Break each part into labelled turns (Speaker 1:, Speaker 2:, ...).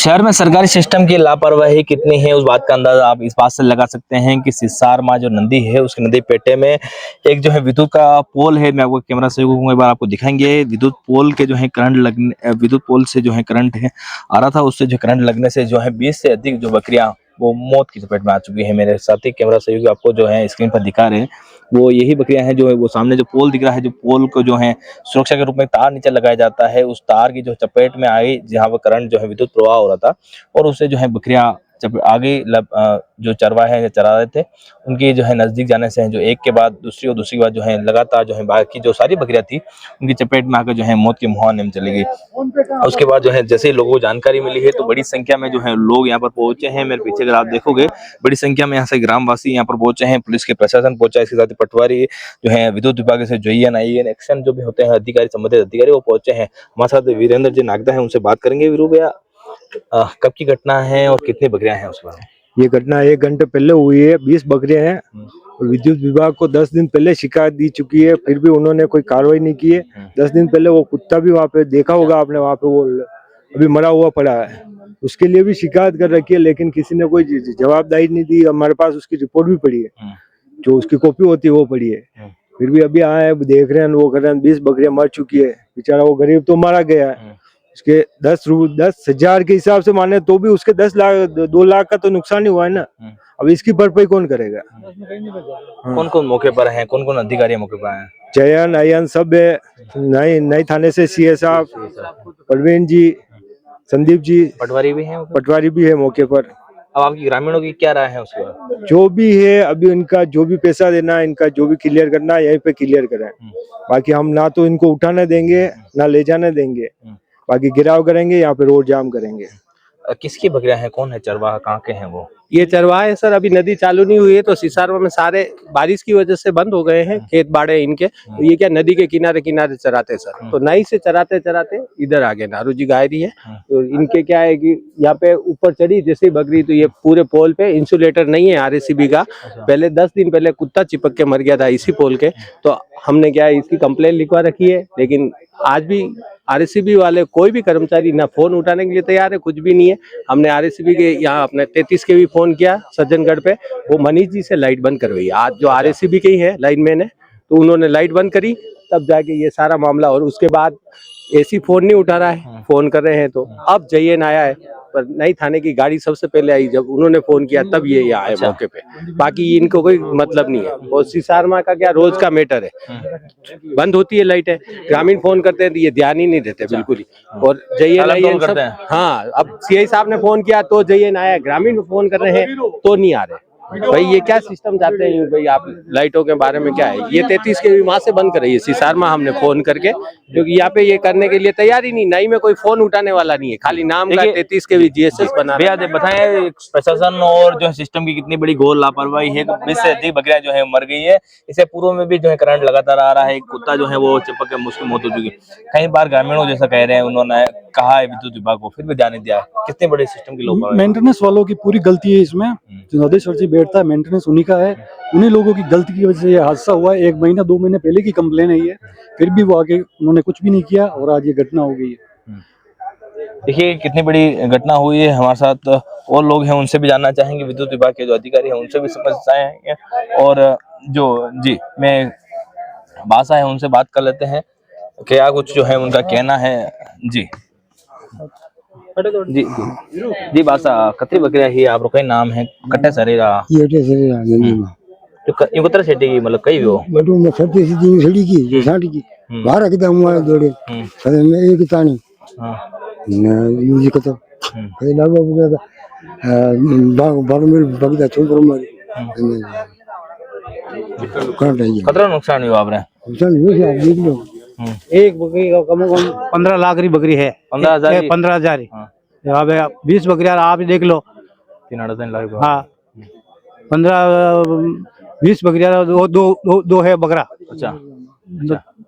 Speaker 1: शहर में सरकारी सिस्टम की लापरवाही कितनी है उस बात का अंदाजा आप इस बात से लगा सकते हैं कि सिसार माँ जो नदी है उसकी नदी पेटे में एक जो है विद्युत का पोल है। मैं आपको कैमरा से एक बार आपको दिखाएंगे। विद्युत पोल के जो है करंट लगने विद्युत पोल से जो है करंट है आ रहा था, उससे जो करंट लगने से जो है 20 से अधिक जो बकरियां वो मौत की चपेट में आ चुकी है। मेरे साथी कैमरा सहयोगी आपको जो है स्क्रीन पर दिखा रहे हैं वो यही बकरियां हैं। जो है वो सामने जो पोल दिख रहा है, जो पोल को जो है सुरक्षा के रूप में तार नीचे लगाया जाता है, उस तार की जो चपेट में आई जहाँ पर करंट जो है विद्युत प्रवाह हो रहा था और उससे जो है बकरियां जब आगे जो चरवाहे चरा रहे थे उनकी जो है नजदीक जाने से जो एक के बाद दूसरी और दूसरी के बाद जो है लगातार जो है बाकी जो सारी बकरियां थी उनकी चपेट में आकर जो है मौत की मुहाने में चली गई। उसके बाद जो है जैसे ही लोगों को जानकारी मिली है तो बड़ी संख्या में जो है लोग यहाँ पर पहुंचे हैं। मेरे पीछे अगर आप देखोगे बड़ी संख्या में यहाँ से ग्रामवासी यहाँ पर पहुंचे हैं, पुलिस के प्रशासन पहुंचा है, इसके साथ ही पटवारी जो है विद्युत विभाग से JN IN एक्शन जो भी होते हैं अधिकारी संबंधित अधिकारी वो पहुंचे हैं। हमारे साथ वीरेंद्र जी नागदा है, उनसे बात करेंगे। वीरू भैया कब की घटना है और कितनी बकरियां हैं उस बारे?
Speaker 2: ये घटना 1 घंटे पहले हुई है। 20 बकरियां हैं और विद्युत विभाग को 10 दिन पहले शिकायत दी चुकी है, फिर भी उन्होंने कोई कार्रवाई नहीं की है। 10 दिन पहले वो कुत्ता भी वहाँ पे देखा होगा आपने, वहाँ पे वो अभी मरा हुआ पड़ा है, उसके लिए भी शिकायत कर रखी है, लेकिन किसी ने कोई जवाबदारी नहीं दी। हमारे पास उसकी रिपोर्ट भी पड़ी है, जो उसकी कॉपी होती है वो पड़ी है। फिर भी अभी आए हैं, देख रहे हैं, वो कर रहे हैं। 20 बकरियां मर चुकी है, बेचारा वो गरीब तो मारा गया है। उसके 10,000 के हिसाब से माने तो भी उसके 10 लाख 2 लाख का तो नुकसान ही हुआ है ना। अब इसकी भरपाई कौन करेगा?
Speaker 1: कौन कौन मौके पर है, कौन कौन अधिकारी मौके पर है?
Speaker 2: JN IN सब है, नई थाने से CA साहब, प्रवीण जी, संदीप जी,
Speaker 1: पटवारी भी हैं?
Speaker 2: पटवारी भी है मौके पर।
Speaker 1: अब आपकी ग्रामीणों की क्या राय है उसके बाद?
Speaker 2: जो भी है अभी इनका जो भी पैसा देना है, इनका जो भी क्लियर करना है यहीं पे क्लियर करें। बाकी हम ना तो इनको उठाने देंगे ना ले जाने देंगे, बाकी गिराव करेंगे, यहाँ पे रोड जाम करेंगे।
Speaker 1: किसकी बकरियां हैं, कौन है चरवाहा, कहाँ के हैं वो?
Speaker 3: ये चरवाहा है सर, अभी नदी चालू नहीं हुई है तो सिसारवा में सारे बारिश की वजह से बंद हो गए हैं खेत बाड़े इनके। तो ये क्या नदी के किनारे किनारे चराते सर, तो नई से चराते चराते इधर आ गए। नारू जी गायरी है तो इनके क्या है कि यहाँ पे ऊपर चढ़ी जैसे बकरी तो ये पूरे पोल पे इंसुलेटर नहीं है RACB का। पहले 10 दिन पहले कुत्ता चिपक के मर गया था इसी पोल के, तो हमने क्या है इसकी कंप्लेन लिखवा रखी है, लेकिन आज भी RACB वाले कोई भी कर्मचारी ना फोन उठाने के लिए तैयार है, कुछ भी नहीं है। हमने RACB के यहाँ अपने 33 के भी फोन किया सज्जनगढ़ पे, वो मनीष जी से लाइट बंद करवाई। आज जो RACB के ही है लाइनमैन है तो उन्होंने लाइट बंद करी, तब जाके ये सारा मामला। और उसके बाद AC फोन नहीं उठा रहा है, फोन कर रहे हैं तो अब JN आया है, पर नई थाने की गाड़ी सबसे पहले आई, जब उन्होंने फोन किया तब ये यहाँ आए मौके पे। बाकी इनको कोई मतलब नहीं है। और सिसारमा का क्या रोज का मैटर है, बंद होती है लाइट है, ग्रामीण फोन करते हैं तो ये ध्यान ही नहीं देते बिल्कुल ही। और JN IN सब, हाँ अब CI साहब ने फोन किया तो JN आया, ग्रामीण फोन कर रहे हैं तो नहीं आ रहे। भाई ये क्या सिस्टम चाहते हैं भाई आप? लाइटों के बारे में क्या है? ये 33 के भी वहां से बंद कराइए सिसारमा, हमने फोन करके, क्योंकि यहाँ पे ये करने के लिए तैयार ही नहीं। नई में कोई फोन उठाने वाला नहीं है, खाली नाम का 33 के भी GSS बना।
Speaker 1: भैया बताएं प्रशासन और जो है सिस्टम की कितनी बड़ी घोर लापरवाही है। 20 से अधिक बकरियां जो है मर गई है। इससे पूर्व में भी जो है करंट लगातार आ रहा है, एक कुत्ता जो है वो चिपक के मुश्किल मौत हो चुकी है। कई बार ग्रामीणों जैसा कह रहे हैं, उन्होंने कहा है विद्युत विभाग को, फिर भी ध्यान नहीं दिया। कितने बड़े सिस्टम की लोग,
Speaker 4: मेंटेनेंस वालों की पूरी गलती है इसमें। जो नदेश्वर जी बैठता है मेंटेनेंस उन्हीं का है, उन्हीं लोगों की गलती की वजह से ये हादसा हुआ है। 1 महीना 2 महीने पहले की कंप्लेन है ये, फिर भी वो आगे उन्होंने कुछ भी नहीं किया और आज ये घटना हो गई है।
Speaker 1: देखिए कितनी बड़ी घटना हुई है। हमारे साथ और लोग हैं, उनसे भी जानना चाहेंगे, विद्युत विभाग के जो अधिकारी हैं उनसे भी समस्याएं हैं। और जो जी मैं बासा है उनसे बात कर लेते हैं, क्या कुछ जो है उनका कहना है। जी जी जी बासा कतरी बकरिया ही आप कई नाम है कट्टे शरीरा
Speaker 5: ये शरीर
Speaker 1: जो युगत्र सेठी की मतलब कई वो
Speaker 5: बटू में छत्ती सीधी सड़ी की जो साड़ी की बाहर रखता हुआ जोड़े सदन में एक तानी
Speaker 1: हां
Speaker 5: न यूज करता है लागो बगा बाग में बगदा छोड़ मार
Speaker 1: कतरा नुकसान हुआ आपने?
Speaker 5: नुकसान हुआ आप देख लो।
Speaker 3: एक बकरी का कम से कम 15 लाख की बकरी है,
Speaker 1: 15,000
Speaker 3: 15,000। हाँ 20 बकरियां आप ही देख लो,
Speaker 1: 3.5 लाख।
Speaker 3: हाँ 15-20 बकरियां, दो है बकरा।
Speaker 1: अच्छा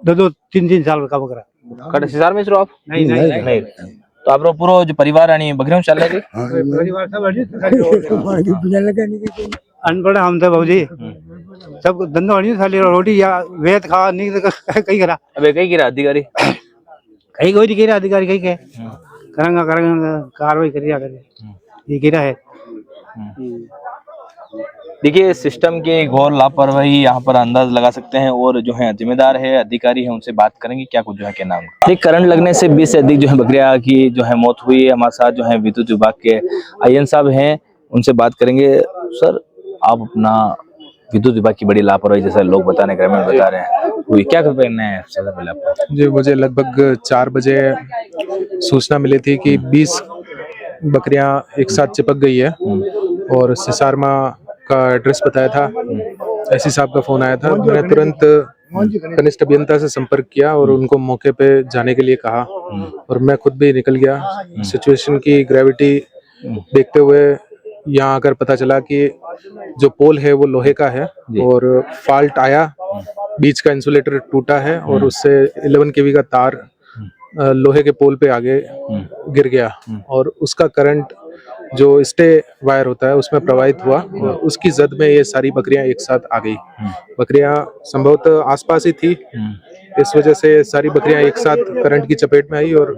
Speaker 3: दो 3 साल का बकरा।
Speaker 1: कट सिसार में आप?
Speaker 3: नहीं
Speaker 1: तो आप पूरा जो परिवार आनी बकरियों चल रहे
Speaker 3: परिवार सब अनपढ़ हम तो भाजी सब धंधो हणी खाली रोटी या वेत खा नहीं तो कहीं करा।
Speaker 1: अबे कहीं गिरा अधिकारी
Speaker 3: कहीं कोई नहीं गिरा अधिकारी कहीं के
Speaker 6: करेंगे कार्रवाई करिए ये गिरा है।
Speaker 1: देखिए सिस्टम की घोर लापरवाही यहाँ पर अंदाज लगा सकते हैं और जो है जिम्मेदार है अधिकारी है उनसे बात करेंगे क्या कुछ जो है क्या नाम है। करंट लगने से 20 से अधिक जो है बकरियां की जो है मौत हुई है। हमारे साथ जो है विद्युत विभाग के आईएन साहब हैं उनसे बात करेंगे। सर आप अपना विद्युत विभाग की बड़ी लापरवाही जैसा लोग बता रहे हैं ग्रामीण बता रहे हैं हुई क्या करना है सबसे पहले आपको।
Speaker 7: जी मुझे लगभग 4 बजे सूचना मिली थी कि 20 बकरियां एक साथ चिपक गई है और सिसारमा का एड्रेस बताया था। एससी साहब का फोन आया था। मैंने तुरंत कनिष्ठ अभियंता से संपर्क किया और उनको मौके पे जाने के लिए कहा और मैं खुद भी निकल गया। सिचुएशन की ग्रेविटी देखते हुए यहाँ आकर पता चला कि जो पोल है वो लोहे का है और फॉल्ट आया, बीच का इंसुलेटर टूटा है और उससे 11 kV का तार लोहे के पोल पे आगे गिर गया और उसका करंट जो स्टे वायर होता है उसमें प्रवाहित हुआ और उसकी जद में ये सारी बकरियां एक साथ आ गई। बकरियां संभवतः आसपास ही थी, इस वजह से सारी बकरियां एक साथ करंट की चपेट में आई और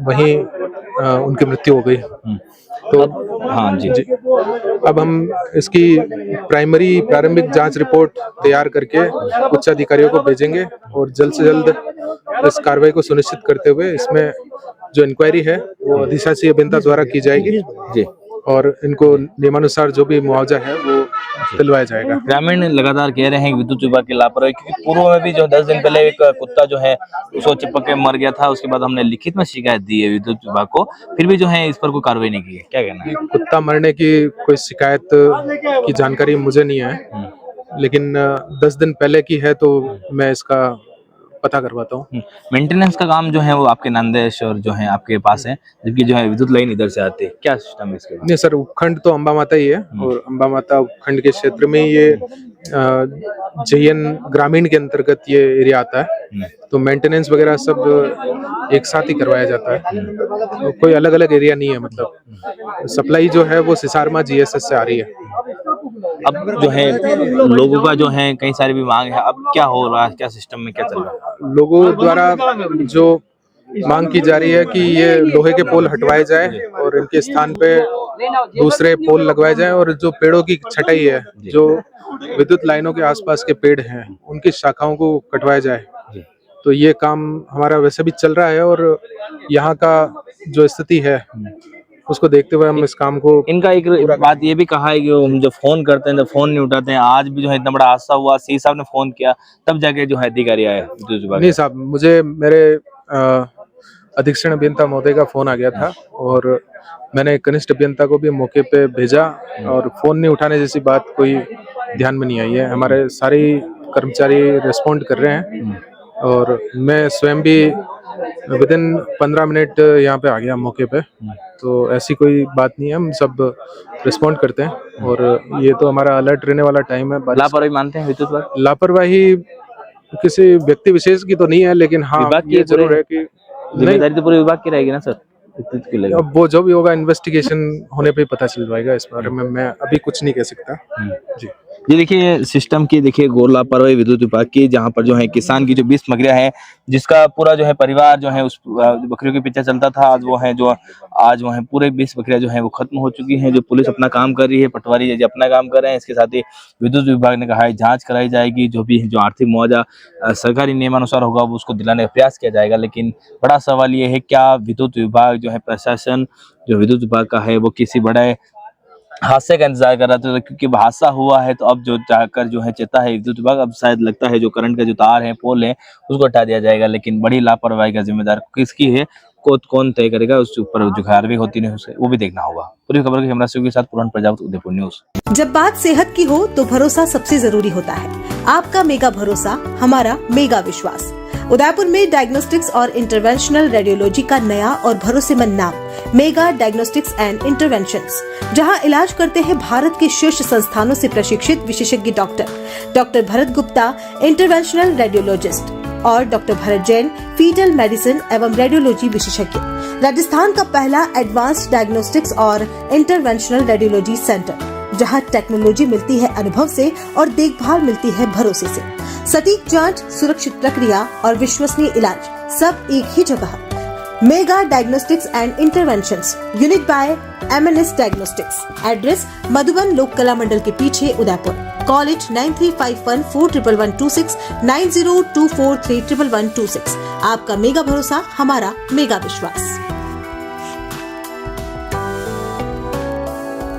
Speaker 7: वहीं उनकी मृत्यु हो गई। तो
Speaker 1: हाँ जी
Speaker 7: अब हम इसकी प्रारंभिक जांच रिपोर्ट तैयार करके उच्च अधिकारियों को भेजेंगे और जल्द से जल्द इस कार्रवाई को सुनिश्चित करते हुए इसमें जो इंक्वायरी है वो अधिशासी अभियंता द्वारा की जाएगी जी और इनको नियमानुसार जो भी मुआवजा है वो दिलवाया जाएगा।
Speaker 1: ग्रामीण लगातार कह रहे हैं विद्युत विभाग की लापरवाही क्योंकि पूर्व में भी जो 10 दिन पहले एक कुत्ता जो है उसको चिपक के मर गया था। उसके बाद हमने लिखित में शिकायत दी है विद्युत विभाग को, फिर भी जो है इस पर कोई कार्रवाई नहीं की है। क्या कहना है?
Speaker 7: कुत्ता मरने की कोई शिकायत की जानकारी मुझे नहीं है, लेकिन 10 दिन पहले की है तो मैं इसका पता करवाता हूँ।
Speaker 1: मेंटेनेंस का काम जो है वो आपके नंदेश और जो है आपके पास है, जबकि जो है विद्युत लाइन इधर से आती है। क्या सिस्टम है इसके?
Speaker 7: नहीं सर, उपखंड तो अंबा माता ही है और अंबा माता उपखंड के क्षेत्र में ये जयन ग्रामीण के अंतर्गत ये एरिया आता है, तो मेंटेनेंस वगैरह सब एक साथ ही करवाया जाता है। तो कोई अलग अलग एरिया नहीं है, मतलब सप्लाई जो है वो सिसारमा जीएसएस से आ रही है।
Speaker 1: अब जो है लोगों का जो है कई सारी भी मांग है, अब क्या हो रहा है, क्या सिस्टम में क्या चल रहा है?
Speaker 7: लोगों द्वारा जो मांग की जा रही है कि ये लोहे के पोल हटवाए जाए और इनके स्थान पे दूसरे पोल लगवाए जाए और जो पेड़ों की छटाई है, जो विद्युत लाइनों के आसपास के पेड़ हैं, उनकी शाखाओं को कटवाया जाए। तो ये काम हमारा वैसे भी चल रहा है और यहाँ का जो स्थिति है उसको देखते हुए हम इस काम को।
Speaker 1: इनका एक बात ये भी कहा है कि हम जो फोन करते हैं तो फोन नहीं उठाते हैं। आज भी जो है इतना बड़ा हादसा हुआ, सी साहब ने फोन किया तब जाके जो है अधिकारी आए।
Speaker 7: नहीं साहब, मुझे मेरे अधीक्षण अभियंता महोदय का फोन आ गया था और मैंने कनिष्ठ अभियंता को भी मौके पे भेजा और फोन नहीं उठाने जैसी बात कोई ध्यान में नहीं आई है। हमारे सारे कर्मचारी रिस्पॉन्ड कर रहे हैं और मैं स्वयं भी विदिन 15 मिनट यहाँ पे आ गया मौके पे। तो ऐसी कोई बात नहीं है, हम सब रिस्पॉन्ड करते हैं और ये तो हमारा अलर्ट रहने वाला टाइम है।
Speaker 1: लापरवाही मानते हैं विद्युत विभाग?
Speaker 7: लापरवाही किसी व्यक्ति विशेष की तो नहीं है, लेकिन हाँ ये जरूर है कि
Speaker 1: जिम्मेदारी तो पूरे विभाग की रहेगी ना सर।
Speaker 7: अब वो जो भी होगा इन्वेस्टिगेशन होने पे पता चल जाएगा। इस बारे में मैं अभी कुछ नहीं कह सकता जी।
Speaker 1: ये देखिए सिस्टम की देखिए घोर लापरवाही विद्युत विभाग की, जहाँ पर जो है किसान की जो 20 बकरियां हैं, जिसका पूरा जो है परिवार जो है उस बकरियों के पीछे चलता था, आज वो है जो आज वो है पूरे 20 बकरियां जो है वो खत्म हो चुकी हैं। जो पुलिस अपना काम कर रही है, पटवारी जी अपना काम कर रहे हैं, इसके साथ ही विद्युत विभाग ने कहा है जांच कराई जाएगी, जो भी जो आर्थिक मुआवजा सरकारी नियमानुसार होगा वो उसको दिलाने का प्रयास किया जाएगा। लेकिन बड़ा सवाल ये है क्या विद्युत विभाग जो है प्रशासन जो विद्युत विभाग का है वो किसी बड़े हादसे का इंतजार कर रहा था, क्योंकि हादसा हुआ है तो अब जो जाकर जो है चेता है विद्युत विभाग। अब शायद लगता है जो करंट का जो तार है, पोल है, उसको हटा दिया जाएगा। लेकिन बड़ी लापरवाही का जिम्मेदार किसकी है, कौन तय करेगा, उसके ऊपर जो कार्रवाई होती है वो भी देखना होगा। पूरी खबर के कैमरा के साथ पुरान प्रजापति, उदयपुर न्यूज।
Speaker 8: जब बात सेहत की हो तो भरोसा सबसे जरूरी होता है। आपका मेगा भरोसा, हमारा मेगा विश्वास। उदयपुर में डायग्नोस्टिक्स और इंटरवेंशनल रेडियोलॉजी का नया और भरोसेमंद नाम मेगा डायग्नोस्टिक्स एंड इंटरवेंशंस, जहां इलाज करते हैं भारत के शीर्ष संस्थानों से प्रशिक्षित विशेषज्ञ doctor Bharat Gupta interventional radiologist और doctor Bharat Jain fetal medicine एवं रेडियोलॉजी विशेषज्ञ। राजस्थान का पहला एडवांस्ड डायग्नोस्टिक्स और इंटरवेंशनल रेडियोलॉजी सेंटर, जहां टेक्नोलॉजी मिलती है अनुभव से और देखभाल मिलती है भरोसे से। सटीक जांच, सुरक्षित प्रक्रिया और विश्वसनीय इलाज, सब एक ही जगह। Mega diagnostics and interventions, unit by MNS diagnostics. Address Madhuban Lok Kala मंडल के पीछे, उदयपुर। Call it 9351411126, 9024311126। आपका मेगा भरोसा, हमारा मेगा विश्वास।